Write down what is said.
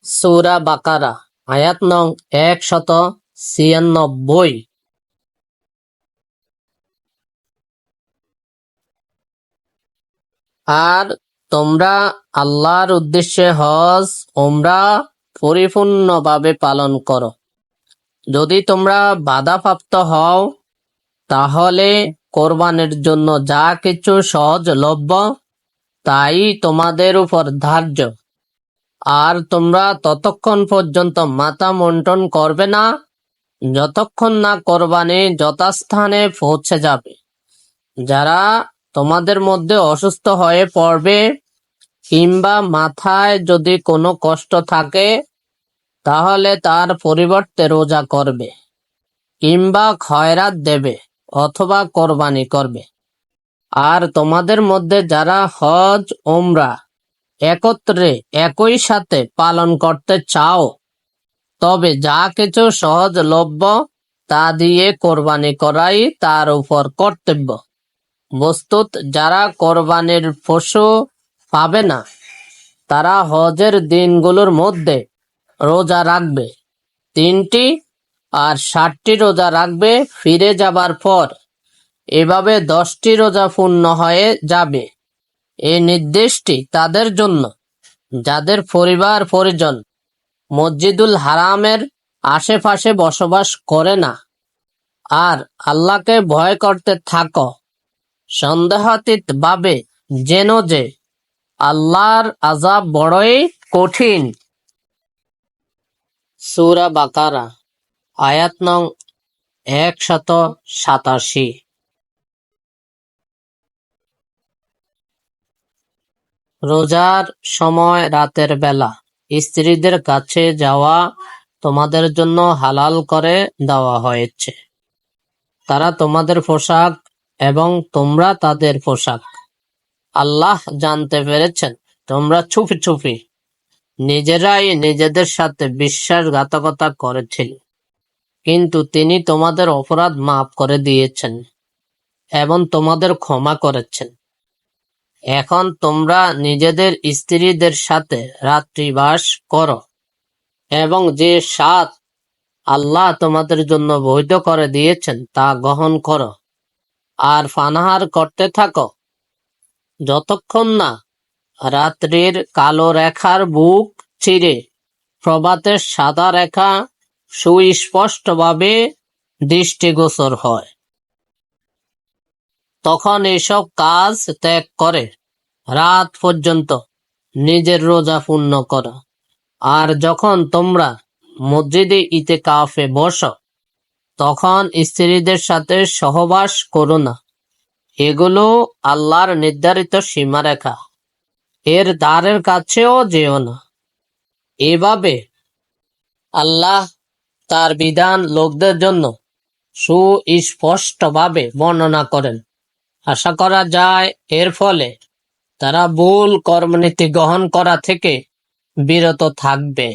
সূরা বাকারা আয়াত নং ১৯৬। আর তোমরা আল্লাহর উদ্দেশ্যে হজ ওমরা পরিপূর্ণভাবে পালন করো। যদি তোমরা বাধাপ্রাপ্ত হও তাহলে কোরবানির জন্য যা কিছু সহজলভ্য তাই তোমাদের উপর ধার্য। আর তোমরা ততক্ষণ পর্যন্ত মাথা মুন্ডন করবে না যতক্ষণ না কোরবানি যথাস্থানে পৌঁছে যাবে। যারা তোমাদের মধ্যে অসুস্থ হয়ে পড়বে কিংবা মাথায় যদি কোনো কষ্ট থাকে তাহলে তার পরিবর্তে রোজা করবে কিংবা খয়রাত দেবে অথবা কোরবানি করবে। আর তোমাদের মধ্যে যারা হজ ওমরা একত্রে একই সাথে পালন করতে চাও তবে যা কিছু সহজলভ্য তা দিয়ে কোরবানি করাই তার উপর কর্তব্য। বস্তুত যারা কোরবানির পশু পাবে না তারা হজের দিনগুলোর মধ্যে রোজা রাখবে ৩টি আর ৬০টি রোজা রাখবে ফিরে যাবার পর। এভাবে ১০টি রোজা পূর্ণ হয়ে যাবে। এই নির্দেশটি তাদের জন্য যাদের পরিবার পরিজন মসজিদুল হারামের আশেপাশে বসবাস করে না। আর আল্লাহকে ভয় করতে থাকো সন্দেহাতীত ভাবে যেন যে আল্লাহর আযাব বড়ই কঠিন। সূরা বাকারা আয়াত নং ১৮৭। রোজার সময় রাতের বেলা স্ত্রীদের কাছে যাওয়া তোমাদের জন্য হালাল করে দেওয়া হয়েছে। তারা তোমাদের পোশাক এবং তোমরা তাদের পোশাক। আল্লাহ জানতে পেরেছেন তোমরা চুপি চুপি নিজেরাই নিজেদের সাথে বিশ্বাসঘাতকতা করেছিলে, কিন্তু তিনি তোমাদের অপরাধ মাফ করে দিয়েছেন এবং তোমাদের ক্ষমা করেছেন। এখন তোমরা নিজেদের স্ত্রীদের সাথে রাত্রিবাস করো এবং যে সাত আল্লাহ তোমাদের জন্য বৈধ করে দিয়েছেন তা গ্রহণ করো। আর পানাহার করতে থাকো যতক্ষণ না রাত্রির কালো রেখার বুক চিরে প্রভাতের সাদা রেখা সুস্পষ্টভাবে দৃষ্টিগোচর হয়। তখন এসব কাজ ত্যাগ করে রাত পর্যন্ত নিজের রোজা পূর্ণ করো। আর যখন তোমরা মসজিদে ইতিকাফে বসো তখন স্ত্রীদের সাথে সহবাস করো না। এগুলো আল্লাহর নির্ধারিত সীমারেখা, এর দ্বারের কাছেও যেও না। এভাবে আল্লাহ তার বিধান লোকদের জন্য সুস্পষ্টভাবে বর্ণনা করেন। আশা করা যায় এর ফলে তারা ভুল কর্মনীতি গ্রহণ করা থেকে বিরত থাকবে।